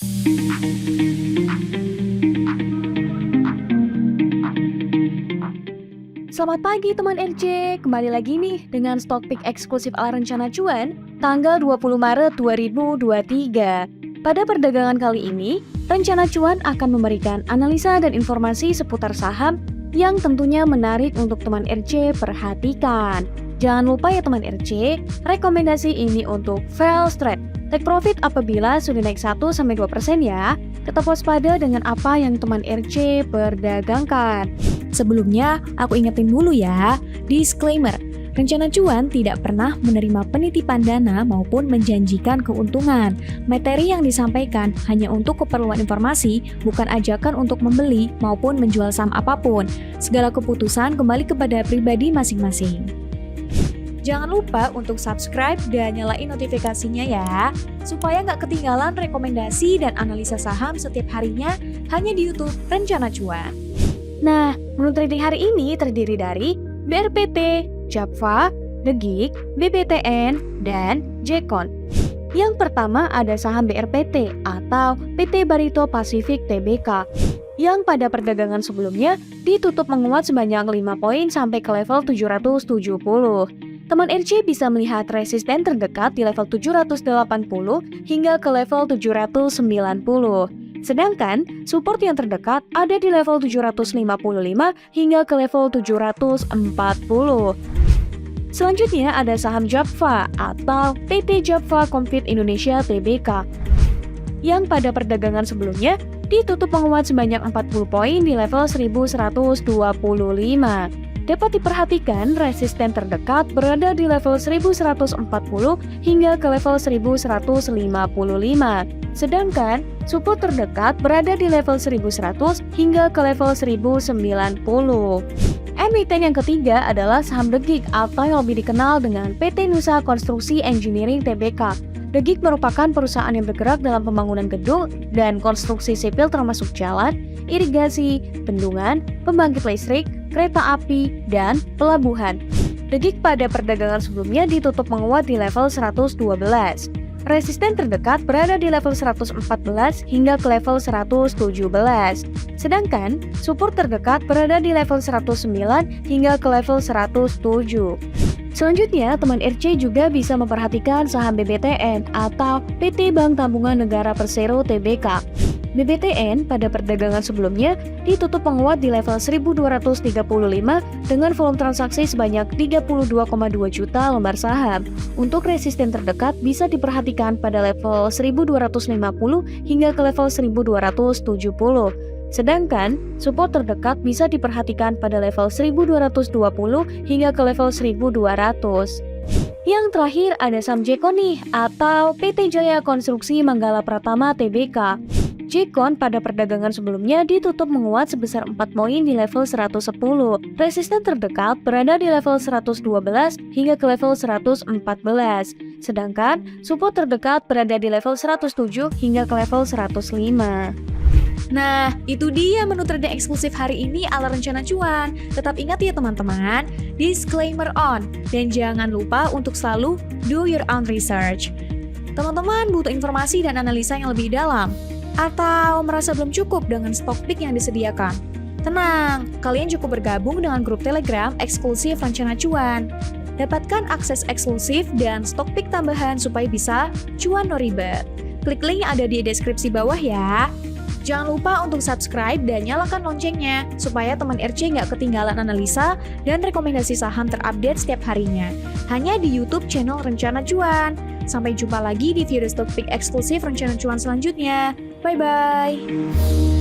Selamat pagi teman RC, kembali lagi nih dengan stock pick eksklusif ala rencana cuan tanggal 20 Maret 2023. Pada perdagangan kali ini, rencana cuan akan memberikan analisa dan informasi seputar saham yang tentunya menarik untuk teman RC perhatikan. Jangan lupa ya teman RC, rekomendasi ini untuk fail trade. Take profit apabila sudah naik 1-2% ya. Tetap waspada dengan apa yang teman RC perdagangkan. Sebelumnya, aku ingetin dulu ya, disclaimer, rencana cuan tidak pernah menerima penitipan dana maupun menjanjikan keuntungan. Materi yang disampaikan hanya untuk keperluan informasi, bukan ajakan untuk membeli maupun menjual saham apapun. Segala keputusan kembali kepada pribadi masing-masing. Jangan lupa untuk subscribe dan nyalain notifikasinya ya, supaya nggak ketinggalan rekomendasi dan analisa saham setiap harinya hanya di YouTube Rencana Cuan. Nah, menu trading hari ini terdiri dari BRPT, Japfa, The Geek, BBTN, dan Jekon. Yang pertama ada saham BRPT atau PT Barito Pacific Tbk, yang pada perdagangan sebelumnya ditutup menguat sebanyak 5 poin sampai ke level 770. Teman RC bisa melihat resisten terdekat di level 780 hingga ke level 790. Sedangkan support yang terdekat ada di level 755 hingga ke level 740. Selanjutnya ada saham Japfa atau PT Japfa Confit Indonesia Tbk, yang pada perdagangan sebelumnya ditutup menguat sebanyak 40 poin di level 1125. Dapat diperhatikan resisten terdekat berada di level 1140 hingga ke level 1155. Sedangkan support terdekat berada di level 1100 hingga ke level 1090. Emiten yang ketiga adalah saham The Geek atau yang lebih dikenal dengan PT Nusa Konstruksi Engineering Tbk. The Geek merupakan perusahaan yang bergerak dalam pembangunan gedung dan konstruksi sipil termasuk jalan, irigasi, bendungan, pembangkit listrik, kereta api, dan pelabuhan. The Geek pada perdagangan sebelumnya ditutup menguat di level 112. Resisten terdekat berada di level 114 hingga ke level 117. Sedangkan support terdekat berada di level 109 hingga ke level 107. Selanjutnya, teman RC juga bisa memperhatikan saham BBTN atau PT Bank Tabungan Negara Persero Tbk. BBTN pada perdagangan sebelumnya ditutup menguat di level 1235 dengan volume transaksi sebanyak 32,2 juta lembar saham. Untuk resisten terdekat bisa diperhatikan pada level 1250 hingga ke level 1270. Sedangkan support terdekat bisa diperhatikan pada level 1220 hingga ke level 1200. Yang terakhir ada saham Jekon nih atau PT Jaya Konstruksi Manggala Pratama Tbk. Jekon pada perdagangan sebelumnya ditutup menguat sebesar 4 poin di level 110. Resisten terdekat berada di level 112 hingga ke level 114. Sedangkan support terdekat berada di level 107 hingga ke level 105. Nah, itu dia menu trading eksklusif hari ini ala rencana cuan. Tetap ingat ya teman-teman, disclaimer on. Dan jangan lupa untuk selalu do your own research. Teman-teman butuh informasi dan analisa yang lebih dalam? Atau merasa belum cukup dengan stock pick yang disediakan? Tenang, kalian cukup bergabung dengan grup Telegram eksklusif rencana cuan. Dapatkan akses eksklusif dan stock pick tambahan supaya bisa cuan no ribet. Klik link yang ada di deskripsi bawah ya. Jangan lupa untuk subscribe dan nyalakan loncengnya, supaya teman RC nggak ketinggalan analisa dan rekomendasi saham terupdate setiap harinya. Hanya di YouTube channel Rencana Cuan. Sampai jumpa lagi di video stock pick eksklusif Rencana Cuan selanjutnya. Bye-bye!